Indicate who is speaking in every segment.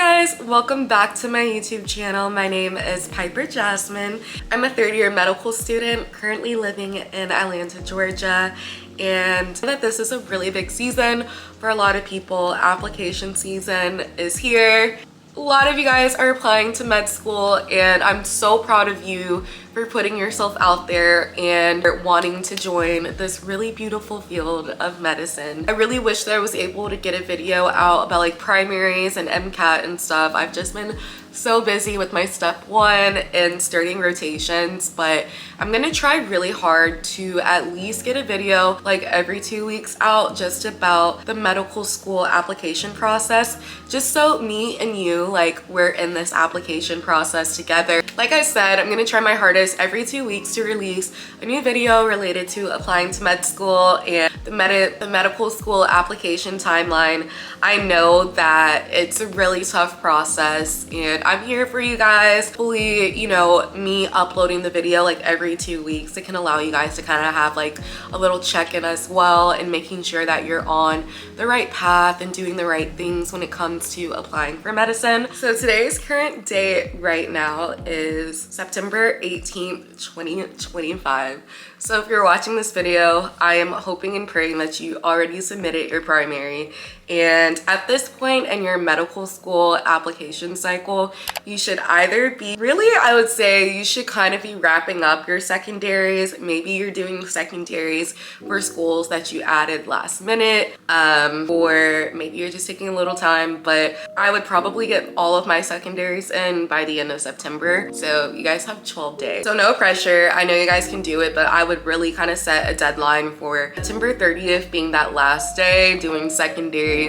Speaker 1: Guys, welcome back to my YouTube channel. My name is Piper Jasmine. I'm a third-year medical student currently living in Atlanta, Georgia, and that this is a really big season for a lot of people. Application season is here. A lot of you guys are applying to med school, and I'm so proud of you for putting yourself out there and wanting to join this really beautiful field of medicine. I really wish that I was able to get a video out about like primaries and MCAT and stuff. I've just been so busy with my step 1 and starting rotations, but I'm gonna try really hard to at least get a video like every 2 weeks out just about the medical school application process, just so me and you, like, we're in this application process together. Like I said, I'm gonna try my hardest every 2 weeks to release a new video related to applying to med school and the medical school application timeline. I know that it's a really tough process, and I'm here for you guys. Hopefully, you know, me uploading the video like every 2 weeks, it can allow you guys to kind of have like a little check-in as well, and making sure that you're on the right path and doing the right things when it comes to applying for medicine. So today's current date right now is September 18th, 2025. So if you're watching this video, I am hoping and praying that you already submitted your primary. And at this point in your medical school application cycle, you should either be, really, I would say you should kind of be wrapping up your secondaries. Maybe you're doing secondaries for schools that you added last minute, or maybe you're just taking a little time, but I would probably get all of my secondaries in by the end of September. So you guys have 12 days. So no pressure. I know you guys can do it, but I would really kind of set a deadline for September 30th being that last day doing secondaries.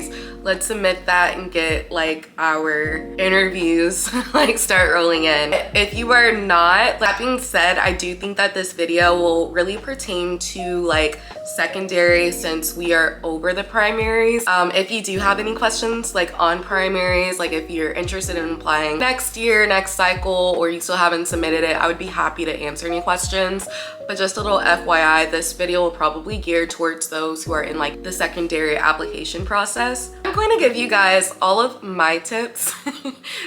Speaker 1: Let's submit that and get like our interviews like start rolling in. If you are not, that being said, I do think that this video will really pertain to like secondary since we are over the primaries. If you do have any questions like on primaries, like if you're interested in applying next year, next cycle, or you still haven't submitted it, I would be happy to answer any questions. But just a little FYI, this video will probably gear towards those who are in like the secondary application process. I'm going to give you guys all of my tips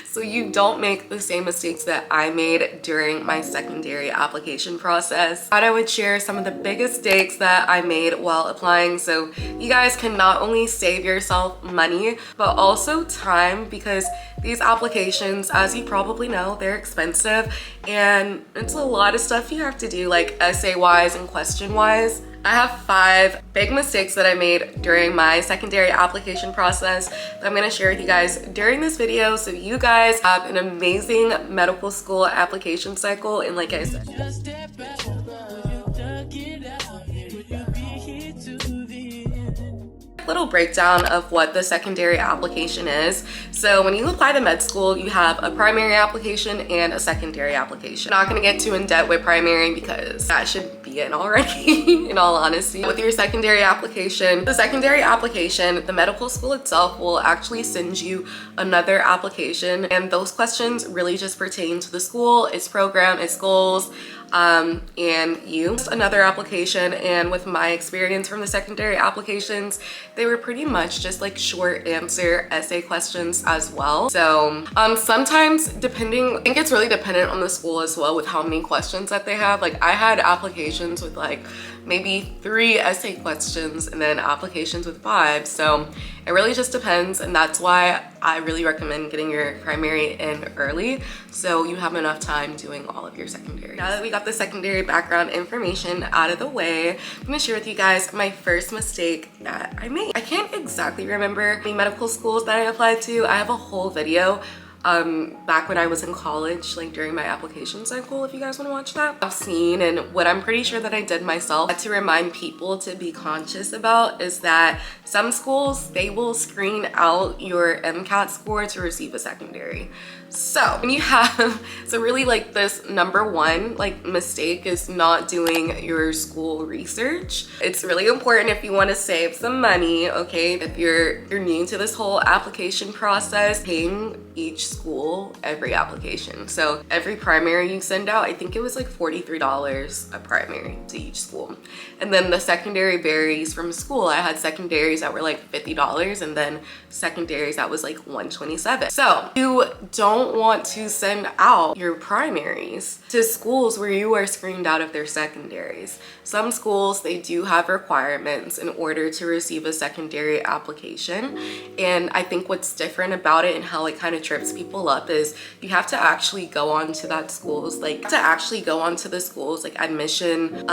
Speaker 1: so you don't make the same mistakes that I made during my secondary application process. I thought I would share some of the biggest mistakes that I made while applying, so you guys can not only save yourself money but also time, because these applications, as you probably know, they're expensive and it's a lot of stuff you have to do, like essay wise and question wise. I have 5 big mistakes that I made during my secondary application process that I'm gonna share with you guys during this video, so you guys have an amazing medical school application cycle. And like I said, little breakdown of what the secondary application is. So when you apply to med school, you have a primary application and a secondary application. I'm not gonna get too in depth with primary because that should be it already in all honesty. With your secondary application, the medical school itself will actually send you another application, and those questions really just pertain to the school, its program, its goals, and you. Another application, and with my experience from the secondary applications, they were pretty much just like short answer essay questions as well. So sometimes I think it's really dependent on the school as well with how many questions that they have. Like I had applications with like maybe 3 essay questions and then applications with 5. So it really just depends, and that's why I really recommend getting your primary in early so you have enough time doing all of your secondary. Now that we got the secondary background information out of the way, I'm gonna share with you guys my first mistake that I made. I can't exactly remember the medical schools that I applied to. I have a whole video back when I was in college, like during my application cycle, if you guys want to watch that. I've seen, and what I'm pretty sure that I did myself to remind people to be conscious about, is that some schools, they will screen out your MCAT score to receive a secondary. So when you have, so really like this number 1 like mistake is not doing your school research. It's really important if you want to save some money, okay? If you're new to this whole application process, paying each school, every application. So every primary you send out, I think it was like $43 a primary to each school. And then the secondary varies from school. I had secondaries that were like $50 and then secondaries that was like $127. So you don't want to send out your primaries to schools where you are screened out of their secondaries. Some schools, they do have requirements in order to receive a secondary application. And I think what's different about it and how it kind of trips people up is you have to actually go on to that school's the school's like admission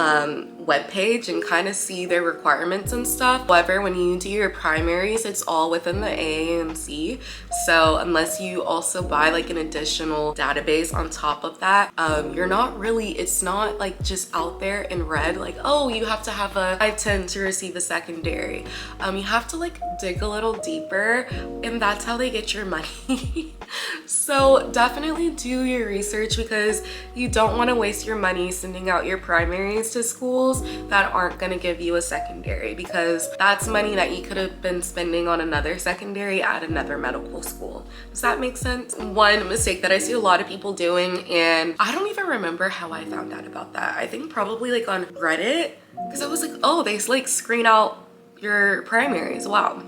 Speaker 1: webpage and kind of see their requirements and stuff. However, when you do your primaries, it's all within the AAMC. So unless you also buy like an additional database on top of that, it's not like just out there in red, like, oh, you have to have a 510 to receive a secondary. You have to like dig a little deeper, and that's how they get your money. So definitely do your research, because you don't want to waste your money sending out your primaries to schools that aren't going to give you a secondary, because that's money that you could have been spending on another secondary at another medical school. Does that make sense? One mistake that I see a lot of people doing, and I don't even remember how I found out about that. I think probably like on Reddit, because I was like, oh, they like screen out your primaries. Wow.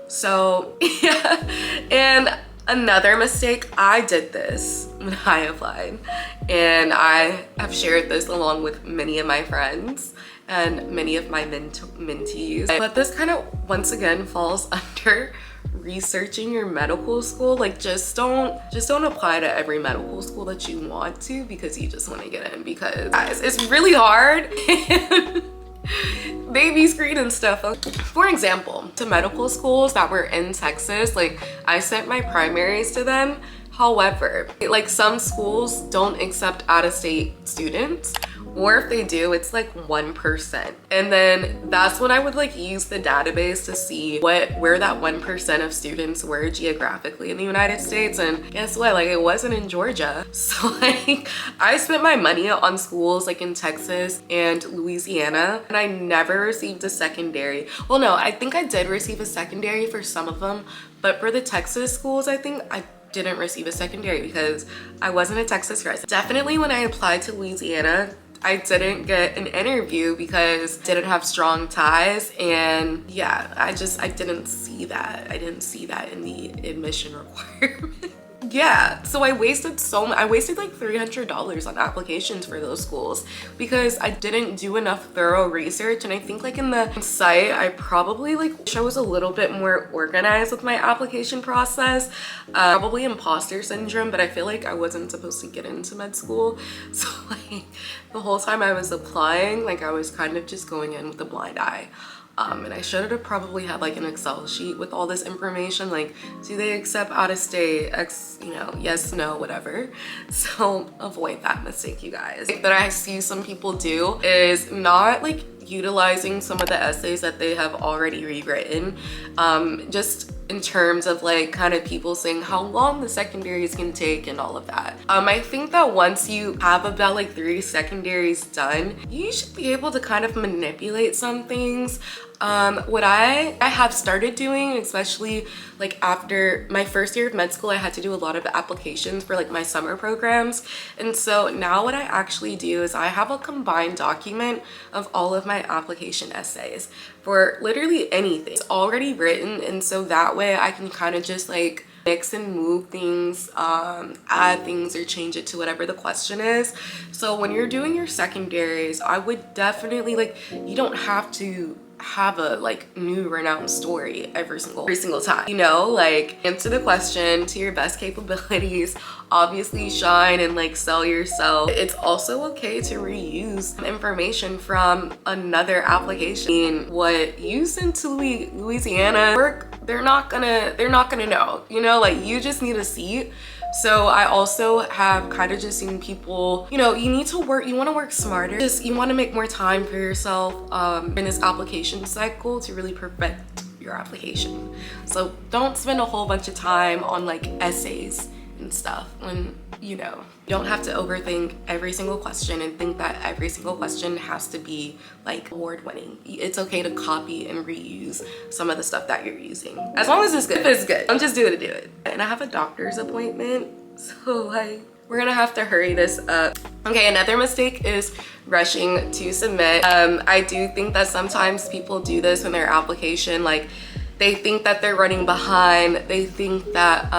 Speaker 1: So yeah. And another mistake, I did this when I applied, and I have shared this along with many of my friends and many of my mentees. But this kind of once again falls under researching your medical school. Like just don't apply to every medical school that you want to because you just want to get in, because guys, it's really hard. They be screening stuff. For example, to medical schools that were in Texas, like I sent my primaries to them. However, like some schools don't accept out-of-state students, or if they do, it's like 1%. And then that's when I would like use the database to see where that 1% of students were geographically in the United States. And guess what? Like it wasn't in Georgia. So like I spent my money on schools like in Texas and Louisiana, and I never received a secondary. Well, no, I think I did receive a secondary for some of them, but for the Texas schools, I think I didn't receive a secondary because I wasn't a Texas resident. Definitely when I applied to Louisiana, I didn't get an interview because I didn't have strong ties, and yeah, I didn't see that. I didn't see that in the admission requirement. Yeah, so I wasted like $300 on applications for those schools because I didn't do enough thorough research. And I think like in the site, I probably like was a little bit more organized with my application process. Probably imposter syndrome, but I feel like I wasn't supposed to get into med school. So like the whole time I was applying, like I was kind of just going in with a blind eye. And I should have probably had like an Excel sheet with all this information, like do they accept out of state, yes, no, whatever. So avoid that mistake, you guys. That I see some people do is not like utilizing some of the essays that they have already rewritten, just in terms of like kind of people saying how long the secondaries can take and all of that. I think that once you have about like 3 secondaries done, you should be able to kind of manipulate some things. What I have started doing, especially like after my first year of med school, I had to do a lot of applications for like my summer programs. And so now what I actually do is I have a combined document of all of my application essays for literally anything. It's already written, and so that way I can kind of just like mix and move things, add things, or change it to whatever the question is. So when you're doing your secondaries, I would definitely like, you don't have to have a like new renowned story every single time, you know, like answer the question to your best capabilities, obviously shine and like sell yourself. It's also okay to reuse information from another application. What you sent to Louisiana work, they're not gonna know, you know, like you just need a seat. So I also have kind of just seen people, you know, you want to work smarter. You want to make more time for yourself in this application cycle to really perfect your application. So don't spend a whole bunch of time on like essays and stuff when, you know, you don't have to overthink every single question and think that every single question has to be like award-winning. It's okay to copy and reuse some of the stuff that you're using. As long as it's good, if it's good. Don't just do it to do it. And I have a doctor's appointment, so like, we're gonna have to hurry this up. Okay, another mistake is rushing to submit. I do think that sometimes people do this in their application, like they think that they're running behind. They think that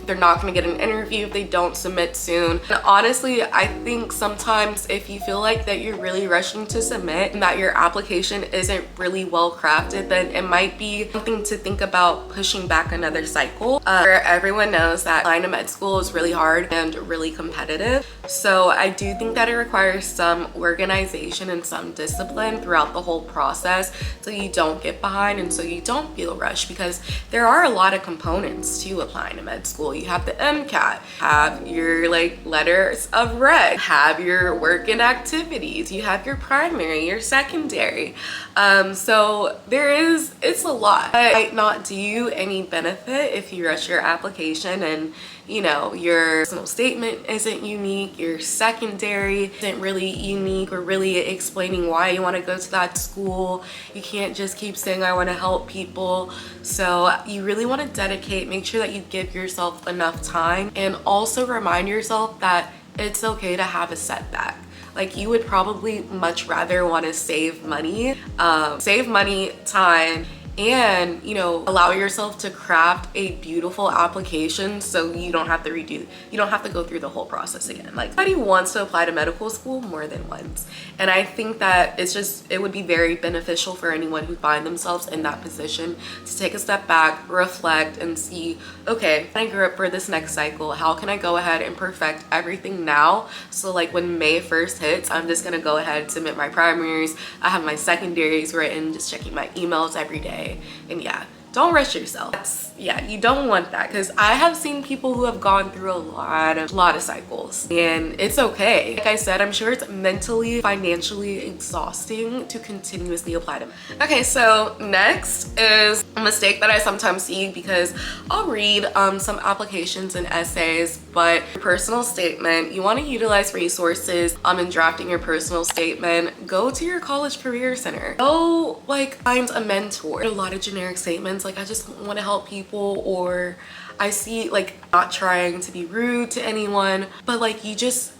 Speaker 1: they're not gonna get an interview if they don't submit soon. And honestly, I think sometimes if you feel like that you're really rushing to submit and that your application isn't really well crafted, then it might be something to think about pushing back another cycle. Everyone knows that applying to med school is really hard and really competitive. So I do think that it requires some organization and some discipline throughout the whole process so you don't get behind and so you don't feel rush, because there are a lot of components to applying to med school. You have the MCAT, have your like letters of rec, have your work and activities, you have your primary, your secondary. So it's a lot. It might not do you any benefit if you rush your application and, you know, your personal statement isn't unique, your secondary isn't really unique or really explaining why you want to go to that school. You can't just keep saying I want to help people. So you really want to make sure that you give yourself enough time, and also remind yourself that it's okay to have a setback. Like, you would probably much rather want to save money, time, and, you know, allow yourself to craft a beautiful application so you don't have to go through the whole process again. Like, everybody wants to apply to medical school more than once, and I think that it would be very beneficial for anyone who find themselves in that position to take a step back, reflect, and see, okay, I grew up for this next cycle, how can I go ahead and perfect everything now, so like when May 1st hits, I'm just gonna go ahead and submit my primaries, I have my secondaries written, just checking my emails every day. And yeah, don't rush yourself. You don't want that, because I have seen people who have gone through a lot of cycles, and it's okay. Like I said, I'm sure it's mentally, financially exhausting to continuously apply them. Okay, so next is a mistake that I sometimes see, because I'll read some applications and essays, but your personal statement, you want to utilize resources in drafting your personal statement. Go to your college career center. Go like find a mentor. A lot of generic statements like, I just want to help people, or I see, like, not trying to be rude to anyone, but like,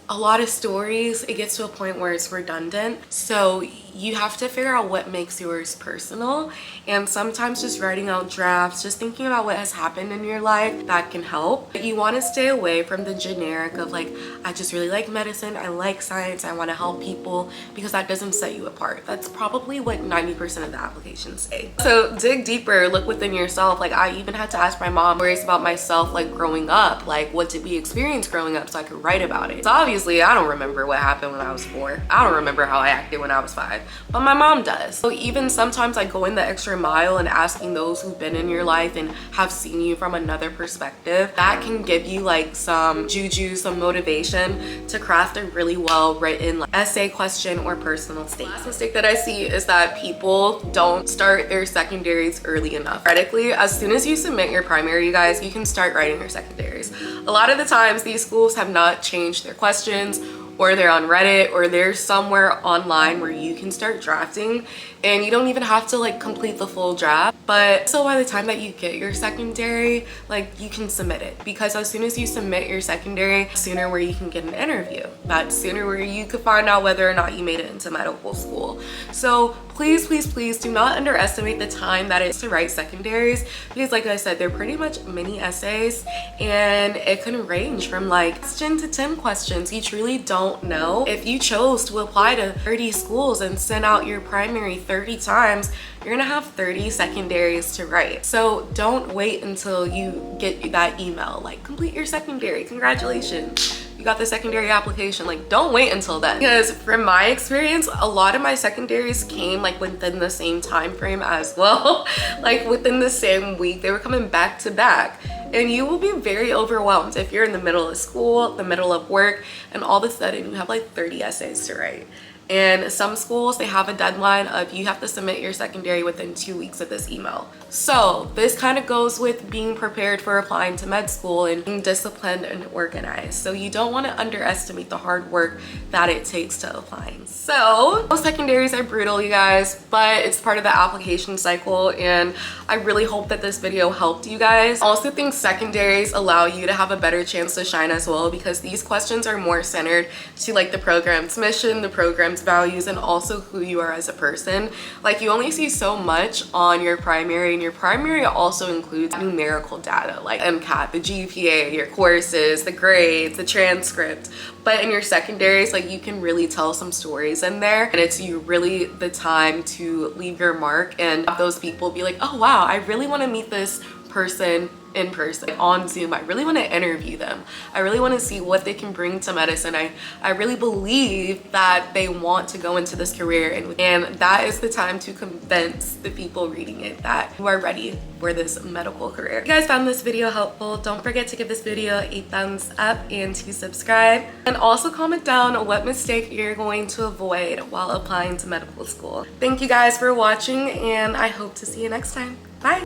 Speaker 1: a lot of stories, it gets to a point where it's redundant. So you have to figure out what makes yours personal, and sometimes just writing out drafts, just thinking about what has happened in your life, that can help. But you want to stay away from the generic of like, I just really like medicine, I like science, I want to help people, because that doesn't set you apart. That's probably what 90% of the applications say. So dig deeper, look within yourself. Like, I even had to ask my mom stories about myself, like growing up, like what did we experience growing up, so I could write about it. So obviously I don't remember what happened when I was 4. I don't remember how I acted when I was 5, but my mom does. So even sometimes like going the extra mile and asking those who've been in your life and have seen you from another perspective, that can give you like some juju, some motivation to craft a really well written like essay, question, or personal statement. Last mistake that I see is that people don't start their secondaries early enough. Theoretically, as soon as you submit your primary, you guys, you can start writing your secondaries. A lot of the times these schools have not changed their questions, or they're on Reddit, or they're somewhere online where you can start drafting, and you don't even have to like complete the full draft. But so by the time that you get your secondary, like, you can submit it, because as soon as you submit your secondary, sooner where you can get an interview, that's sooner where you could find out whether or not you made it into medical school. So please, please, please do not underestimate the time that it's to write secondaries, because like I said, they're pretty much mini essays, and it can range from like 10 to 10 questions. You truly don't know. If you chose to apply to 30 schools and send out your primary 30 times, you're gonna have 30 secondaries to write. So don't wait until you get that email like, complete your secondary, congratulations, you got the secondary application. Like, don't wait until then, because from my experience, a lot of my secondaries came like within the same time frame as well. Like within the same week, they were coming back to back. And you will be very overwhelmed if you're in the middle of school, the middle of work, and all of a sudden you have like 30 essays to write. And some schools, they have a deadline of you have to submit your secondary within 2 weeks of this email. So this kind of goes with being prepared for applying to med school and being disciplined and organized. So you don't want to underestimate the hard work that it takes to applying. So those secondaries are brutal, you guys, but it's part of the application cycle, and I really hope that this video helped you guys. I also think secondaries allow you to have a better chance to shine as well, because these questions are more centered to like the program's mission, the program's values, and also who you are as a person. Like, you only see so much on your primary, and your primary also includes numerical data like MCAT, the GPA, your courses, the grades, the transcript. But in your secondaries, like, you can really tell some stories in there, and it's you really the time to leave your mark and have those people be like, oh wow, I really want to meet this person in person, on Zoom. I really want to interview them. I really want to see what they can bring to medicine. I really believe that they want to go into this career, and that is the time to convince the people reading it that you are ready for this medical career. If you guys found this video helpful, don't forget to give this video a thumbs up and to subscribe, and also comment down what mistake you're going to avoid while applying to medical school. Thank you guys for watching, and I hope to see you next time. Bye.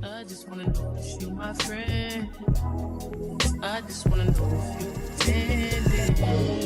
Speaker 2: I just wanna know if you my friend. I just wanna know if you pretending.